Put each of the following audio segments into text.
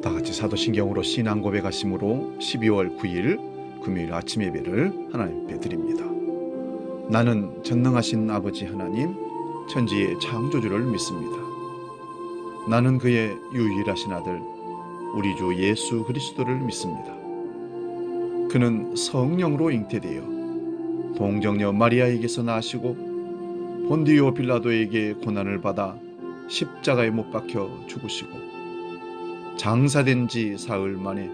다같이 사도신경으로 신앙 고백하심으로 12월 9일 금요일 아침 예배를 하나님께 드립니다. 나는 전능하신 아버지 하나님 천지의 창조주를 믿습니다. 나는 그의 유일하신 아들 우리 주 예수 그리스도를 믿습니다. 그는 성령으로 잉태되어 동정녀 마리아에게서 나시고 본디오 빌라도에게 고난을 받아 십자가에 못 박혀 죽으시고 장사된 지 사흘 만에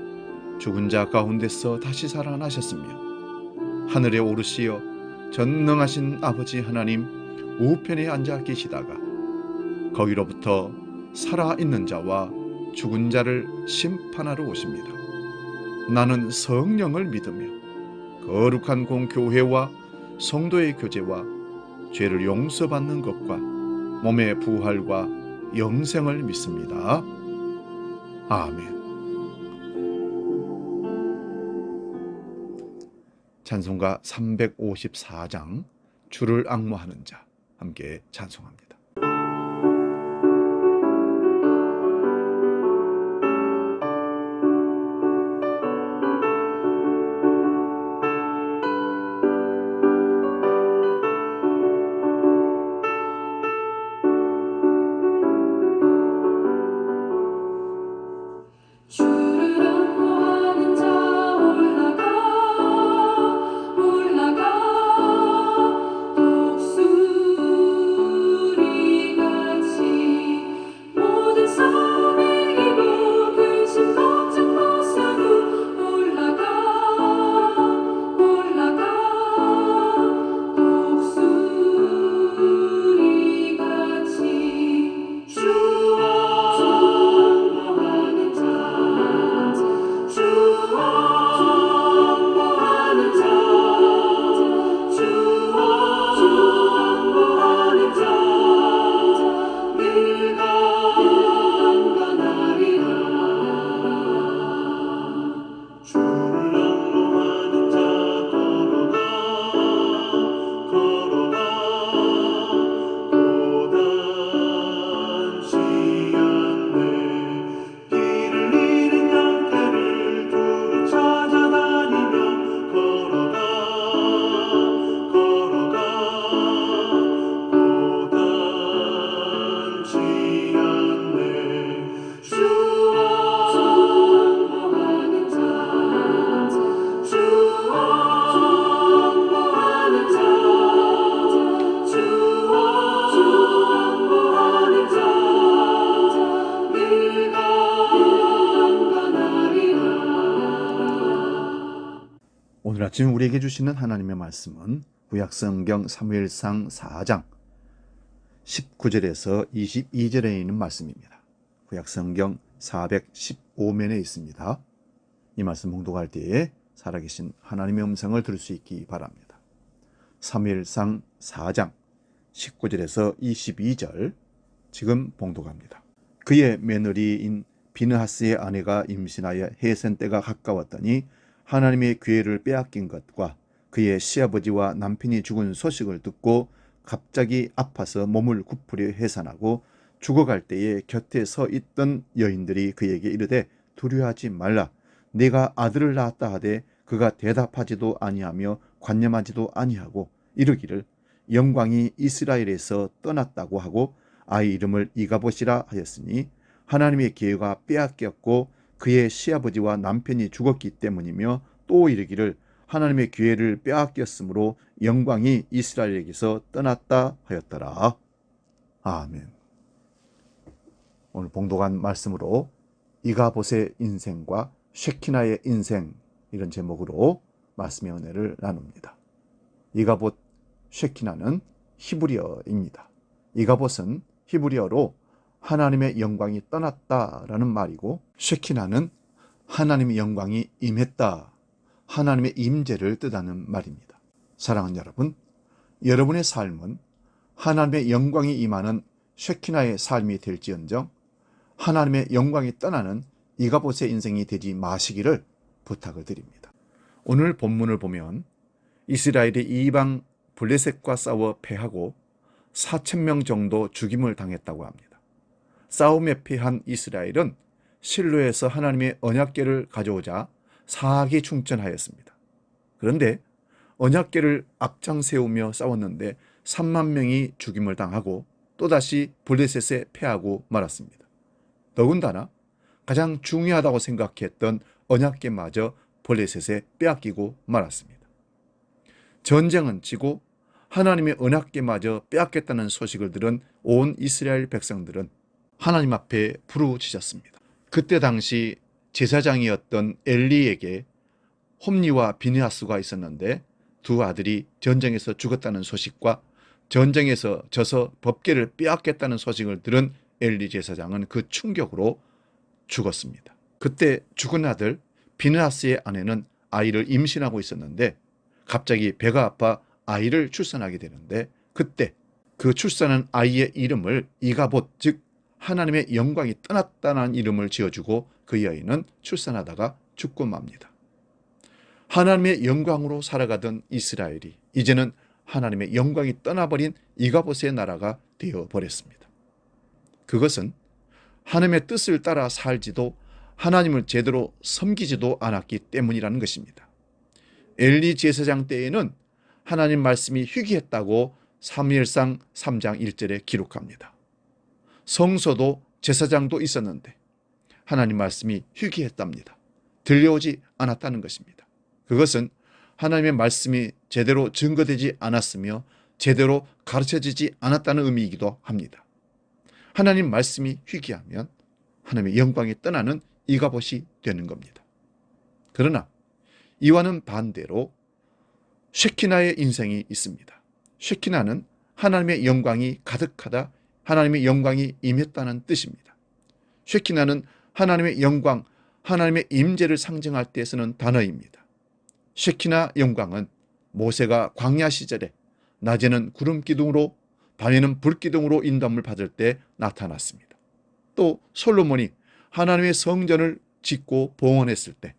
죽은 자 가운데서 다시 살아나셨으며 하늘에 오르시어 전능하신 아버지 하나님 우편에 앉아 계시다가 거기로부터 살아있는 자와 죽은 자를 심판하러 오십니다. 나는 성령을 믿으며 거룩한 공교회와 성도의 교제와 죄를 용서받는 것과 몸의 부활과 영생을 믿습니다. 아멘. 찬송가 354장 주를 앙모하는 자 함께 찬송합니다. 오늘 아침 우리에게 주시는 하나님의 말씀은 구약성경 사무엘상 4장 19절에서 22절에 있는 말씀입니다. 구약성경 415면에 있습니다. 이 말씀 봉독할 때에 살아계신 하나님의 음성을 들을 수 있기 바랍니다. 사무엘상 4장 19절에서 22절 지금 봉독합니다. 그의 며느리인 비느하스의 아내가 임신하여 해센 때가 가까웠더니 하나님의 기회를 빼앗긴 것과 그의 시아버지와 남편이 죽은 소식을 듣고 갑자기 아파서 몸을 굽으려 해산하고 죽어갈 때에 곁에 서 있던 여인들이 그에게 이르되 두려워하지 말라. 내가 아들을 낳았다 하되 그가 대답하지도 아니하며 관념하지도 아니하고 이르기를 영광이 이스라엘에서 떠났다고 하고 아이 이름을 이가봇이라 하였으니 하나님의 기회가 빼앗겼고 그의 시아버지와 남편이 죽었기 때문이며 또 이르기를 하나님의 기회를 빼앗겼으므로 영광이 이스라엘에게서 떠났다 하였더라. 아멘. 오늘 봉독한 말씀으로 이가봇의 인생과 쉐키나의 인생 이런 제목으로 말씀의 은혜를 나눕니다. 이가봇, 쉐키나는 히브리어입니다. 이가봇은 히브리어로 하나님의 영광이 떠났다라는 말이고 쉐키나는 하나님의 영광이 임했다, 하나님의 임재를 뜻하는 말입니다. 사랑하는 여러분, 여러분의 삶은 하나님의 영광이 임하는 쉐키나의 삶이 될지언정 하나님의 영광이 떠나는 이가봇의 인생이 되지 마시기를 부탁을 드립니다. 오늘 본문을 보면 이스라엘이 이방 블레셋과 싸워 패하고 4,000명 정도 죽임을 당했다고 합니다. 싸움에 패한 이스라엘은 실로에서 하나님의 언약궤를 가져오자 사악이 충천하였습니다. 그런데 언약궤를 앞장 세우며 싸웠는데 3만 명이 죽임을 당하고 또다시 블레셋에 패하고 말았습니다. 더군다나 가장 중요하다고 생각했던 언약궤마저 블레셋에 빼앗기고 말았습니다. 전쟁은 지고 하나님의 언약궤마저 빼앗겼다는 소식을 들은 온 이스라엘 백성들은 하나님 앞에 부르짖었습니다. 그때 당시 제사장이었던 엘리에게 홈리와 비느하스가 있었는데 두 아들이 전쟁에서 죽었다는 소식과 전쟁에서 져서 법궤를 빼앗겼다는 소식을 들은 엘리 제사장은 그 충격으로 죽었습니다. 그때 죽은 아들 비느하스의 아내는 아이를 임신하고 있었는데 갑자기 배가 아파 아이를 출산하게 되는데 그때 그 출산한 아이의 이름을 이가봇, 즉 하나님의 영광이 떠났다는 이름을 지어주고 그 여인은 출산하다가 죽고 맙니다. 하나님의 영광으로 살아가던 이스라엘이 이제는 하나님의 영광이 떠나버린 이가봇의 나라가 되어버렸습니다. 그것은 하나님의 뜻을 따라 살지도 하나님을 제대로 섬기지도 않았기 때문이라는 것입니다. 엘리 제사장 때에는 하나님 말씀이 희귀했다고 사무엘상 3장 1절에 기록합니다. 성소도 제사장도 있었는데 하나님 말씀이 희귀했답니다. 들려오지 않았다는 것입니다. 그것은 하나님의 말씀이 제대로 증거되지 않았으며 제대로 가르쳐지지 않았다는 의미이기도 합니다. 하나님 말씀이 희귀하면 하나님의 영광이 떠나는 이가봇이 되는 겁니다. 그러나 이와는 반대로 쉐키나의 인생이 있습니다. 쉐키나는 하나님의 영광이 가득하다, 하나님의 영광이 임했다는 뜻입니다. 쉐키나는 하나님의 영광, 하나님의 임재를 상징할 때 쓰는 단어입니다. 쉐키나 영광은 모세가 광야 시절에 낮에는 구름 기둥으로 밤에는 불 기둥으로 인도함을 받을 때 나타났습니다. 또 솔로몬이 하나님의 성전을 짓고 봉헌했을 때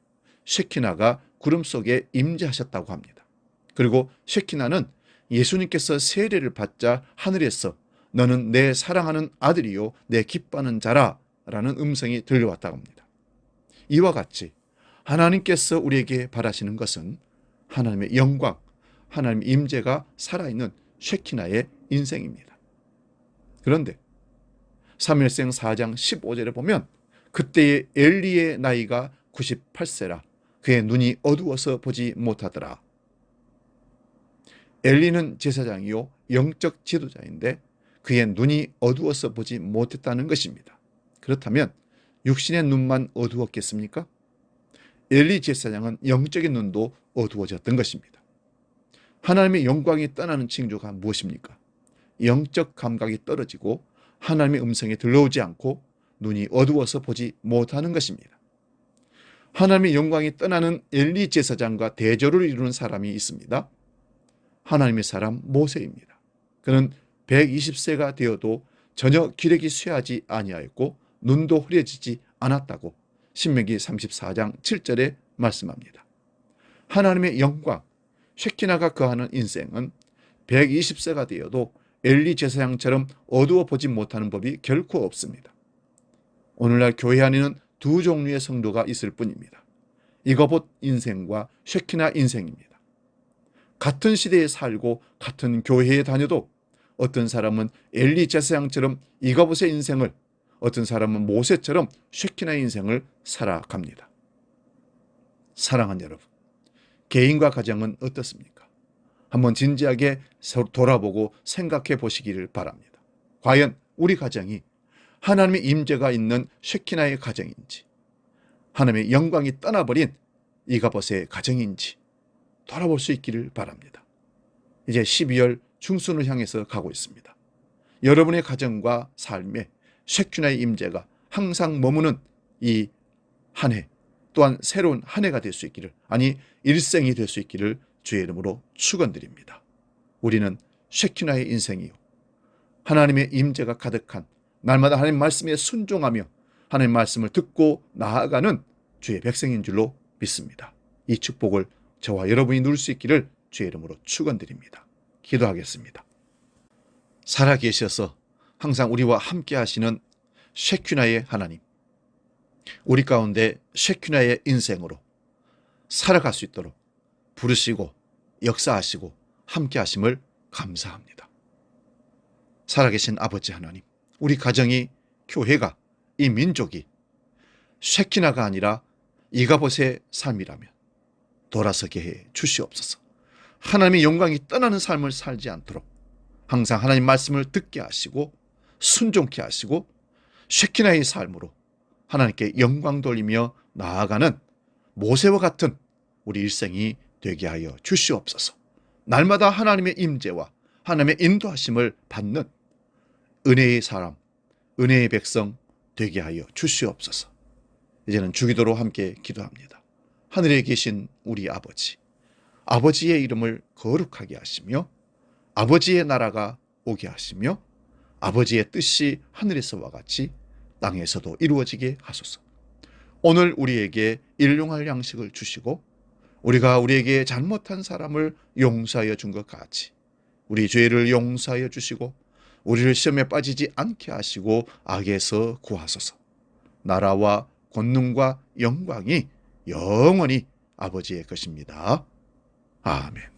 쉐키나가 구름 속에 임재하셨다고 합니다. 그리고 쉐키나는 예수님께서 세례를 받자 하늘에서 너는 내 사랑하는 아들이요 내 기뻐하는 자라 라는 음성이 들려왔다고 합니다. 이와 같이 하나님께서 우리에게 바라시는 것은 하나님의 영광, 하나님의 임재가 살아있는 쉐키나의 인생입니다. 그런데 사무엘상 4장 15절에 보면 그때의 엘리의 나이가 98세라 그의 눈이 어두워서 보지 못하더라. 엘리는 제사장이요 영적 지도자인데 그의 눈이 어두워서 보지 못했다는 것입니다. 그렇다면 육신의 눈만 어두웠겠습니까? 엘리 제사장은 영적인 눈도 어두워졌던 것입니다. 하나님의 영광이 떠나는 징조가 무엇입니까? 영적 감각이 떨어지고 하나님의 음성이 들려오지 않고 눈이 어두워서 보지 못하는 것입니다. 하나님의 영광이 떠나는 엘리 제사장과 대조를 이루는 사람이 있습니다. 하나님의 사람 모세입니다. 그는 120세가 되어도 전혀 기력이 쇠하지 아니하였고 눈도 흐려지지 않았다고 신명기 34장 7절에 말씀합니다. 하나님의 영광, 쉐키나가 거하는 인생은 120세가 되어도 엘리 제사장처럼 어두워 보지 못하는 법이 결코 없습니다. 오늘날 교회 안에는 두 종류의 성도가 있을 뿐입니다. 이거봇 인생과 쉐키나 인생입니다. 같은 시대에 살고 같은 교회에 다녀도 어떤 사람은 엘리 제사장처럼 이거봇의 인생을, 어떤 사람은 모세처럼 쉐키나의 인생을 살아갑니다. 사랑하는 여러분, 개인과 가정은 어떻습니까? 한번 진지하게 돌아보고 생각해 보시기를 바랍니다. 과연 우리 가정이 하나님의 임재가 있는 쉐키나의 가정인지, 하나님의 영광이 떠나버린 이가봇의 가정인지 돌아볼 수 있기를 바랍니다. 이제 12월 중순을 향해서 가고 있습니다. 여러분의 가정과 삶에 쉐키나의 임재가 항상 머무는 이 한 해, 또한 새로운 한 해가 될 수 있기를, 아니 일생이 될 수 있기를 주의 이름으로 축원드립니다. 우리는 쉐키나의 인생이요 하나님의 임재가 가득한 날마다 하나님 말씀에 순종하며 하나님 말씀을 듣고 나아가는 주의 백성인 줄로 믿습니다. 이 축복을 저와 여러분이 누릴 수 있기를 주의 이름으로 축원드립니다. 기도하겠습니다. 살아계셔서 항상 우리와 함께 하시는 쉐키나의 하나님, 우리 가운데 쉐키나의 인생으로 살아갈 수 있도록 부르시고 역사하시고 함께 하심을 감사합니다. 살아계신 아버지 하나님, 우리 가정이, 교회가, 이 민족이 쉐키나가 아니라 이가봇의 삶이라면 돌아서게 해 주시옵소서. 하나님의 영광이 떠나는 삶을 살지 않도록 항상 하나님 말씀을 듣게 하시고 순종케 하시고 쉐키나의 삶으로 하나님께 영광 돌리며 나아가는 모세와 같은 우리 일생이 되게 하여 주시옵소서. 날마다 하나님의 임재와 하나님의 인도하심을 받는 은혜의 사람, 은혜의 백성 되게 하여 주시옵소서. 이제는 주기도로 함께 기도합니다. 하늘에 계신 우리 아버지, 아버지의 이름을 거룩하게 하시며 아버지의 나라가 오게 하시며 아버지의 뜻이 하늘에서와 같이 땅에서도 이루어지게 하소서. 오늘 우리에게 일용할 양식을 주시고 우리가 우리에게 잘못한 사람을 용서하여 준 것 같이 우리 죄를 용서하여 주시고 우리를 시험에 빠지지 않게 하시고 악에서 구하소서. 나라와 권능과 영광이 영원히 아버지의 것입니다. 아멘.